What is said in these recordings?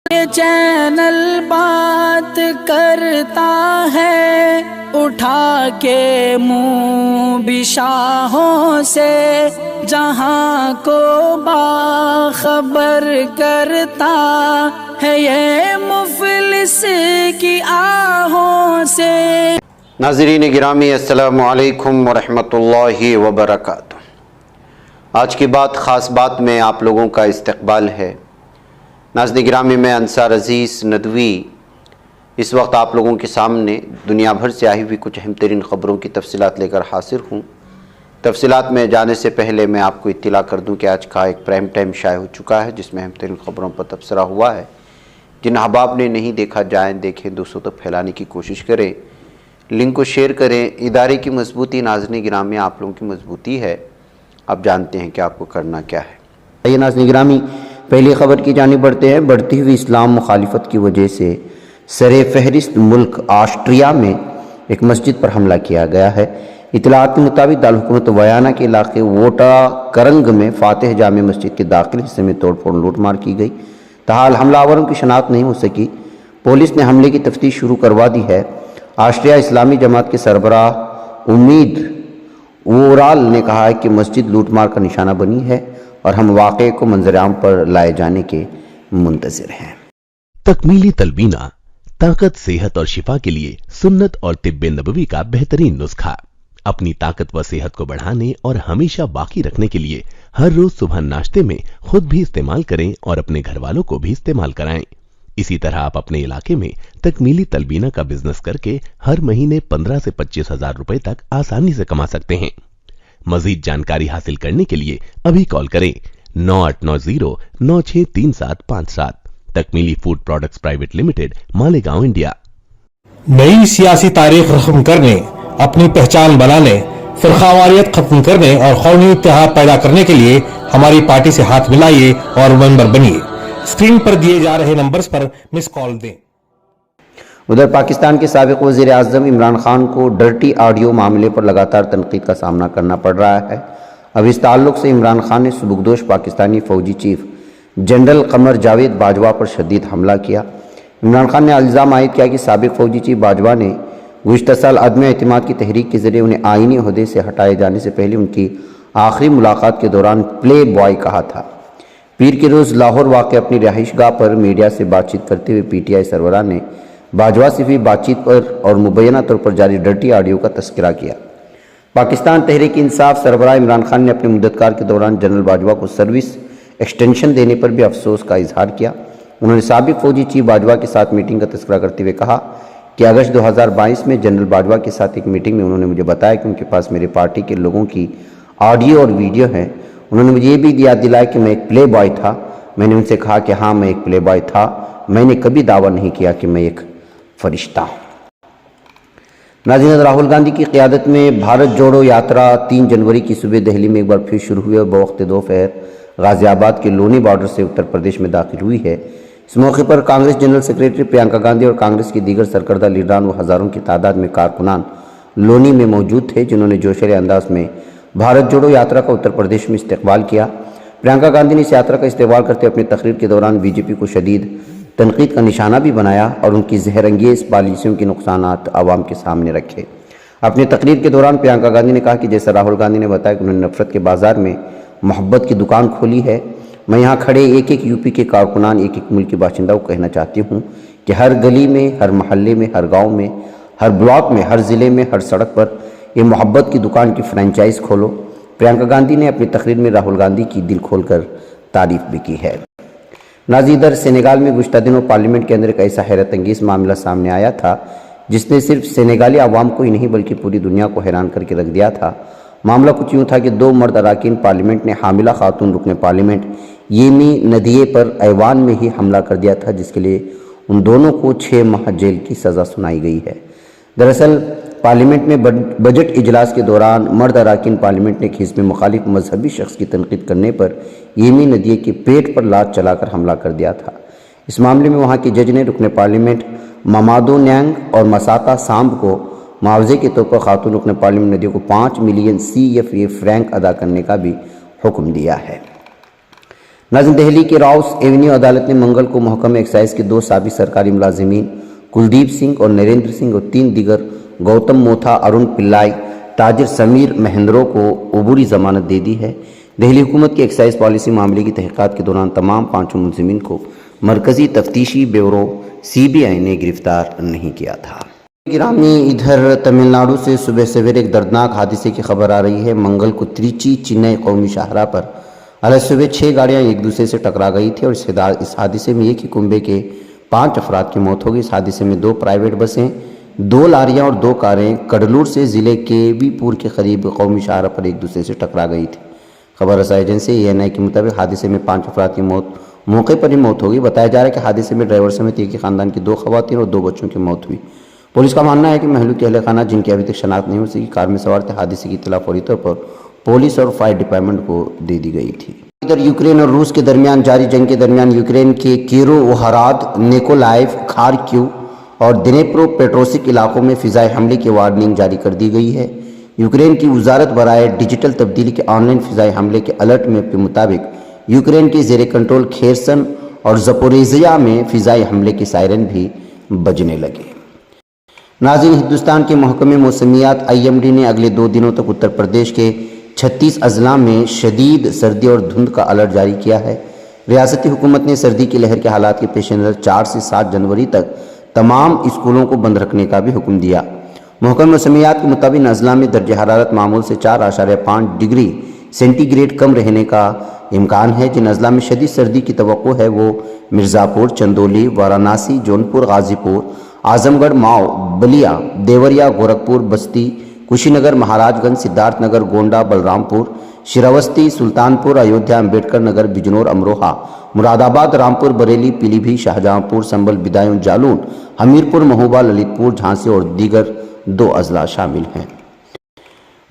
Channel بات کرتا ہے اٹھا کے منہ بشاہوں سے، جہاں کو باخبر کرتا ہے یہ مفلس کی آہوں سے۔ ناظرین گرامی، السلام علیکم ورحمۃ اللہ وبرکاتہ۔ آج کی بات خاص بات میں آپ لوگوں کا استقبال ہے۔ ناظرین گرامی، میں انصار عزیز ندوی اس وقت آپ لوگوں کے سامنے دنیا بھر سے آئی ہوئی کچھ اہم ترین خبروں کی تفصیلات لے کر حاضر ہوں۔ تفصیلات میں جانے سے پہلے میں آپ کو اطلاع کر دوں کہ آج کا ایک پرائم ٹائم شائع ہو چکا ہے، جس میں اہم ترین خبروں پر تبصرہ ہوا ہے۔ جن احباب نے نہیں دیکھا جائیں دیکھیں، دوسروں تک پھیلانے کی کوشش کریں، لنک کو شیئر کریں۔ ادارے کی مضبوطی ناظرین گرامی آپ لوگوں کی مضبوطی ہے۔ اب جانتے ہیں کہ آپ کو کرنا کیا ہے۔ آئیے ناظرین گرامی، پہلی خبر کی جانب بڑھتے ہیں۔ بڑھتی ہوئی اسلام مخالفت کی وجہ سے سر فہرست ملک آسٹریا میں ایک مسجد پر حملہ کیا گیا ہے۔ اطلاعات کے مطابق دارالحکومت ویانا کے علاقے ووٹا کرنگ میں فاتح جامع مسجد کے داخلی حصے میں توڑ پھوڑ لوٹ مار کی گئی۔ تاحال حملہ آوروں کی شناخت نہیں ہو سکی۔ پولیس نے حملے کی تفتیش شروع کروا دی ہے۔ آسٹریا اسلامی جماعت کے سربراہ امید اورال نے کہا ہے کہ مسجد لوٹ مار کا نشانہ بنی ہے اور ہم واقعے کو منظر عام پر لائے جانے کے منتظر ہیں۔ تکمیلی تلبینہ، طاقت، صحت اور شفا کے لیے سنت اور طب نبوی کا بہترین نسخہ۔ اپنی طاقت و صحت کو بڑھانے اور ہمیشہ باقی رکھنے کے لیے ہر روز صبح ناشتے میں خود بھی استعمال کریں اور اپنے گھر والوں کو بھی استعمال کرائیں۔ اسی طرح آپ اپنے علاقے میں تکمیلی تلبینہ کا بزنس کر کے ہر مہینے 15 سے 25 ہزار روپے تک آسانی سے کما سکتے ہیں۔ مزید جانکاری حاصل کرنے کے لیے ابھی کال کریں 9890963757۔ Takmeeli food products private limited, Malegaon, India. نئی سیاسی تاریخ رقم کرنے، اپنی پہچان بنانے، فرقہ ختم کرنے اور قومی اتحاد پیدا کرنے کے لیے ہماری پارٹی سے ہاتھ ملائیے اور ممبر بنیے۔ اسکرین پر دیے جا رہے نمبرز پر مس کال دیں۔ ادھر پاکستان کے سابق وزیر اعظم عمران خان کو ڈرٹی آڈیو معاملے پر لگاتار تنقید کا سامنا کرنا پڑ رہا ہے۔ اب اس تعلق سے عمران خان نے سبکدوش پاکستانی فوجی چیف جنرل قمر جاوید باجوہ پر شدید حملہ کیا۔ عمران خان نے الزام عائد کیا کہ سابق فوجی چیف باجوہ نے گزشتہ سال عدم اعتماد کی تحریک کے ذریعے انہیں آئینی عہدے سے ہٹائے جانے سے پہلے ان کی آخری ملاقات کے دوران پلے بوائے کہا تھا۔ پیر کے روز لاہور واقع اپنی رہائش گاہ پر میڈیا سے بات چیت کرتے ہوئے پی ٹی آئی سربراہ نے باجوہ سے بھی بات چیت پر اور مبینہ طور پر جاری ڈرٹی آڈیو کا تذکرہ کیا۔ پاکستان تحریک انصاف سربراہ عمران خان نے اپنے مدت کار کے دوران جنرل باجوہ کو سروس ایکسٹینشن دینے پر بھی افسوس کا اظہار کیا۔ انہوں نے سابق فوجی چیف باجوہ کے ساتھ میٹنگ کا تذکرہ کرتے ہوئے کہا کہ اگست 2022 میں جنرل باجوہ کے ساتھ ایک میٹنگ میں انہوں نے مجھے بتایا کہ ان کے پاس میرے پارٹی کے لوگوں کی آڈیو اور ویڈیو ہیں۔ انہوں نے مجھے یہ بھی یاد دلایا کہ میں ایک پلے بوائے تھا۔ میں نے ان سے کہا کہ ہاں، میں ایک پلے بوائے تھا، میں نے کبھی دعویٰ نہیں کیا کہ میں ایک فرشتہ ہوں۔ ناظرین، راہل گاندھی کی قیادت میں بھارت جوڑو یاترا 3 جنوری کی صبح دہلی میں ایک بار پھر شروع ہوئی اور بوقت دوپہر غازی آباد کے لونی بارڈر سے اتر پردیش میں داخل ہوئی ہے۔ اس موقع پر کانگریس جنرل سیکریٹری پرینکا گاندھی اور کانگریس کی دیگر سرکردہ لیڈران و ہزاروں کی تعداد میں کارکنان لونی میں موجود تھے، جنہوں نے جوشیلے انداز میں بھارت جوڑو یاترا کا اتر پردیش میں استقبال کیا۔ پرینکا گاندھی نے اس یاترا کا استقبال کرتے ہوئے اپنی تقریر کے دوران بی جے پی کو شدید تنقید کا نشانہ بھی بنایا اور ان کی زہر انگیز پالیسیوں کے نقصانات عوام کے سامنے رکھے۔ اپنی تقریر کے دوران پرینکا گاندھی نے کہا کہ جیسا راہل گاندھی نے بتایا کہ انہوں نے نفرت کے بازار میں محبت کی دکان کھولی ہے، میں یہاں کھڑے ایک ایک یو پی کے کارکنان، ایک ایک ملک کے باشندہ کو کہنا چاہتی ہوں کہ ہر گلی میں، ہر محلے میں، ہر گاؤں میں، ہر بلاک میں، ہر ضلع میں، ہر سڑک پر یہ محبت کی دکان کی فرنچائز کھولو۔ پرینکا گاندھی نے اپنی تقریر میں راہل گاندھی کی دل کھول کر تعریف بھی کی ہے۔ ناظرین، ادھر سینیگال میں گزشتہ دنوں پارلیمنٹ کے اندر ایک ایسا حیرت انگیز معاملہ سامنے آیا تھا جس نے صرف سینیگالی عوام کو ہی نہیں بلکہ پوری دنیا کو حیران کر کے رکھ دیا تھا۔ معاملہ کچھ یوں تھا کہ 2 مرد اراکین پارلیمنٹ نے حاملہ خاتون رکن پارلیمنٹ یمی ندیے پر ایوان میں ہی حملہ کر دیا تھا، جس کے لیے ان دونوں کو 6 ماہ جیل کی سزا سنائی گئی ہے۔ دراصل پارلیمنٹ میں بجٹ اجلاس کے دوران مرد اراکین پارلیمنٹ نے ایک حزب مخالف مذہبی شخص کی تنقید کرنے پر یمی ندیے کے پیٹ پر لات چلا کر حملہ کر دیا تھا۔ اس معاملے میں وہاں کے جج نے رکن پارلیمنٹ مامادو نیانگ اور مساتا سامب کو معاوضے کے طور پر خاتون رکن پارلیمنٹ ندیوں کو 5 ملین CFA فرینک ادا کرنے کا بھی حکم دیا ہے۔ ناظرین، دہلی کے راؤس ایونیو عدالت نے منگل کو محکمہ ایکسائز کے 2 سابق سرکاری ملازمین کلدیپ سنگھ اور نریندر سنگھ اور 3 دیگر گوتم موتھا، ارون پلائی، تاجر سمیر مہندرو کو عبوری ضمانت دے دی ہے۔ دہلی حکومت کی ایکسائز پالیسی معاملے کی تحقیقات کے دوران تمام 5 ملزمین کو مرکزی تفتیشی بیورو CBI نے گرفتار نہیں کیا تھا۔ گرامی، ادھر تمل ناڈو سے صبح سویرے ایک دردناک حادثے کی خبر آ رہی ہے۔ منگل کو تریچی چنئی قومی شاہراہ پر علیہ صبح 6 گاڑیاں ایک دوسرے سے ٹکرا گئی تھی اور اس حادثے میں ایک ہی کنبے کے 5 افراد کی موت ہو گئی۔ اس حادثے میں 2 پرائیویٹ بسیں، 2 لاریاں اور 2 کاریں کڈلور سے ضلع کے بی پور کے قریب قومی شاہراہ پر ایک دوسرے سے ٹکرا گئی تھی۔ خبر رسائی ایجنسی ANI کے مطابق حادثے میں 5 افراد کی موقع پر ہی موت ہو گئی۔ بتایا جا رہا ہے کہ حادثے میں ڈرائیور سمیت ایک ہی خاندان کی 2 خواتین اور 2 بچوں کی موت ہوئی۔ پولیس کا ماننا ہے کہ مہلوک اہل خانہ، جن کی ابھی تک شناخت نہیں ہو سکی، کار میں سوار تھے۔ حادثے کی اطلاع فوری طور پر پولیس اور فائر ڈپارٹمنٹ کو دے دی گئی تھی۔ ادھر یوکرین اور روس کے درمیان جاری جنگ کے درمیان یوکرین کے کیرووہراد، نیکولائیو، خارکیو اور دنیپرو پیٹروسک علاقوں میں فضائی حملے کی وارننگ جاری کر دی گئی ہے۔ یوکرین کی وزارت برائے ڈیجیٹل تبدیلی کے آن لائن فضائی حملے کے الرٹ میں کے مطابق یوکرین کے زیر کنٹرول کھیرسن اور زپوریزیا میں فضائی حملے کے سائرن بھی بجنے لگے۔ ناظرین، ہندوستان کے محکمہ موسمیات IMD نے اگلے 2 دنوں تک اتر پردیش کے 36 اضلاع میں شدید سردی اور دھند کا الرٹ جاری کیا ہے۔ ریاستی حکومت نے سردی کی لہر کے حالات کے پیش نظر 4 سے 7 جنوری تک تمام اسکولوں کو بند رکھنے کا بھی حکم دیا۔ محکمہ موسمیات کے مطابق ان اضلاع میں درجہ حرارت معمول سے 4.5 ڈگری سینٹی گریڈ کم رہنے کا امکان ہے۔ جن اضلاع میں شدید سردی کی توقع ہے وہ مرزا پور، چندولی، وارانسی، جونپور، غازی پور، اعظم گڑھ، ماؤ، بلیا، دیوریا، گورکھپور، بستی، کشی نگر، مہاراج گنج، سدھارتھ نگر، گونڈا، بلرام پور، شراوستی، سلطان پور، ایودھیا، امبیڈکر نگر، بجنور، امروہہ، مراد آباد، رامپور، بریلی، پیلی بھیت، شاہجہاں پور، سنبل، بدایوں، جالون، ہمیر پور، مہوبہ، للت پور، جھانسی اور دیگر 2 اضلاع شامل ہیں۔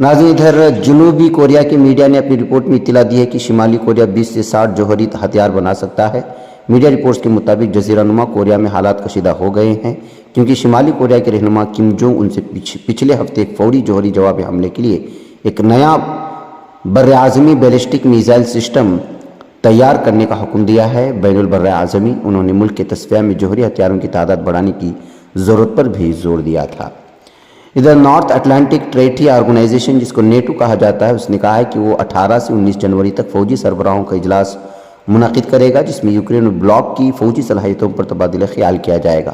ناظرین، ادھر جنوبی کوریا کے میڈیا نے اپنی رپورٹ میں اطلاع دی ہے کہ شمالی کوریا 20 سے 60 جوہری ہتھیار بنا سکتا ہے۔ میڈیا رپورٹس کے مطابق جزیرہ نما کوریا میں حالات کشیدہ ہو گئے ہیں، کیونکہ شمالی کوریا کے رہنما کم جونگ ان سے پچھلے ہفتے ایک فوری جوہری جوابی حملے کے لیے ایک نیا براعظمی بیلسٹک میزائل سسٹم تیار کرنے کا حکم دیا ہے۔ بین البراعظمی انہوں نے ملک کے تصفیہ میں جوہری ہتھیاروں کی تعداد بڑھانے کی ضرورت پر بھی زور دیا تھا۔ ادھر نارتھ اٹلانٹک ٹریٹی آرگنائزیشن، جس کو نیٹو کہا جاتا ہے، اس نے کہا ہے کہ وہ 18 سے 19 جنوری تک فوجی سربراہوں کا اجلاس منعقد کرے گا، جس میں یوکرین اور بلاک کی فوجی صلاحیتوں پر تبادلہ خیال کیا جائے گا۔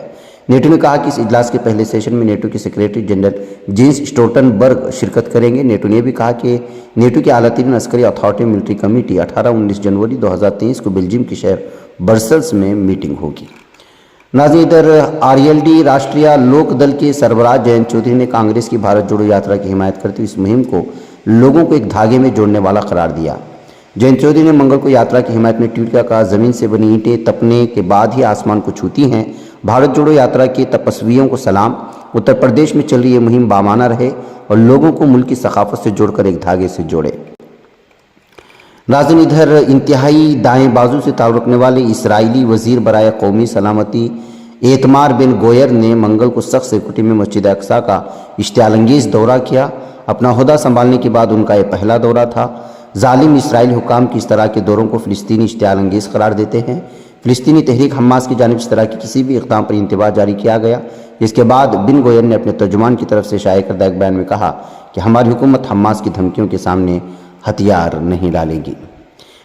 نیٹو نے کہا کہ اس اجلاس کے پہلے سیشن میں نیٹو کے سیکریٹری جنرل جینس اسٹولٹنبرگ شرکت کریں گے۔ نیٹو نے یہ بھی کہا کہ نیٹو کی اعلیٰ ترین عسکری اتھارٹی ملٹری کمیٹی 18-19 جنوری 2023 کو بیلجیم کے شہر برسلز میں میٹنگ ہوگی۔ ناظرین، ادھر RLD راشٹریہ لوک دل کے سربراہ جینت چودھری نے کانگریس کی بھارت جوڑو یاترا کی حمایت کرتے ہوئے اس مہم کو لوگوں کو ایک دھاگے میں جوڑنے والا قرار دیا۔ جینت چودھری نے منگل کو یاترا کی حمایت میں ٹویٹ کیا، کہا زمین سے بنی اینٹیں تپنے کے بعد ہی آسمان کو چھوتی ہیں۔ بھارت جوڑو یاترا کے تپسویوں کو سلام۔ اتر پردیش میں چل رہی یہ مہم بامانہ رہے اور لوگوں کو ملک کی ثقافت سے جوڑ کر ایک دھاگے سے جوڑے۔ ناظرین، ادھر انتہائی دائیں بازو سے تعلق رکھنے والے اسرائیلی وزیر برائے قومی سلامتی ایتمار بن گویر نے منگل کو سخت سیکورٹی میں مسجد اقصیٰ کا اشتعال انگیز دورہ کیا۔ اپنا عہدہ سنبھالنے کے بعد ان کا یہ پہلا دورہ تھا۔ ظالم اسرائیلی حکام کی اس طرح کے دوروں کو فلسطینی اشتعال انگیز قرار دیتے ہیں۔ فلسطینی تحریک حماس کی جانب اس طرح کی کسی بھی اقدام پر انتباہ جاری کیا گیا۔ اس کے بعد بن گویر نے اپنے ترجمان کی طرف سے شائع کردہ ایک بیان میں کہا کہ ہماری حکومت حماس کی دھمکیوں کے سامنے ہتھیار نہیں ڈالے گی۔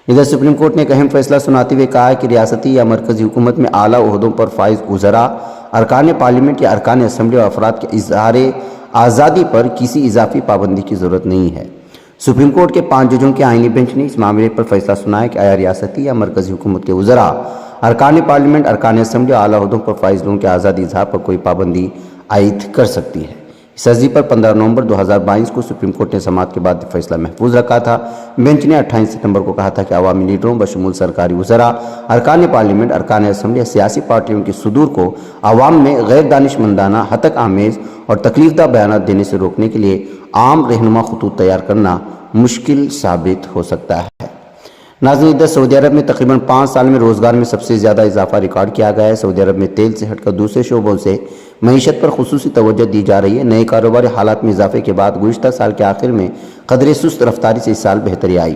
ادھر سپریم کورٹ نے ایک اہم فیصلہ سناتے ہوئے کہا ہے کہ ریاستی یا مرکزی حکومت میں اعلیٰ عہدوں پر فائز وزراء، ارکان پارلیمنٹ یا ارکان اسمبلی اور افراد کے اظہار آزادی پر کسی اضافی پابندی کی ضرورت نہیں ہے۔ سپریم کورٹ کے 5 ججوں کے آئینی بینچ نے اس معاملے پر فیصلہ سنایا کہ آیا ریاستی یا مرکزی حکومت کے وزراء، ارکان پارلیمنٹ، ارکان اسمبلی اور اعلیٰ عہدوں پر فائز لوگوں کے آزادی اظہار پر کوئی پابندی عائد کر سکتی ہے۔ اس عرضی پر 15 نومبر 2022 کو سپریم کورٹ نے سماعت کے بعد فیصلہ محفوظ رکھا تھا۔ بینچ نے 28 ستمبر کو کہا تھا کہ عوامی لیڈروں بشمول سرکاری وزراء، ارکان پارلیمنٹ، ارکان اسمبلی یا سیاسی پارٹیوں کے صدور کو عوام میں غیر دانشمندانہ، ہتک آمیز اور تکلیف دہ بیانات دینے سے روکنے کے لیے عام رہنما خطوط تیار کرنا مشکل ثابت ہو سکتا ہے۔ ناظرین، ادھر سعودی عرب میں تقریباً 5 سال میں روزگار میں سب سے زیادہ اضافہ ریکارڈ کیا گیا ہے۔ سعودی عرب میں تیل سے ہٹ کر دوسرے شعبوں سے معیشت پر خصوصی توجہ دی جا رہی ہے۔ نئے کاروباری حالات میں اضافے کے بعد گزشتہ سال کے آخر میں قدرے سست رفتاری سے اس سال بہتری آئی۔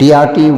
TRT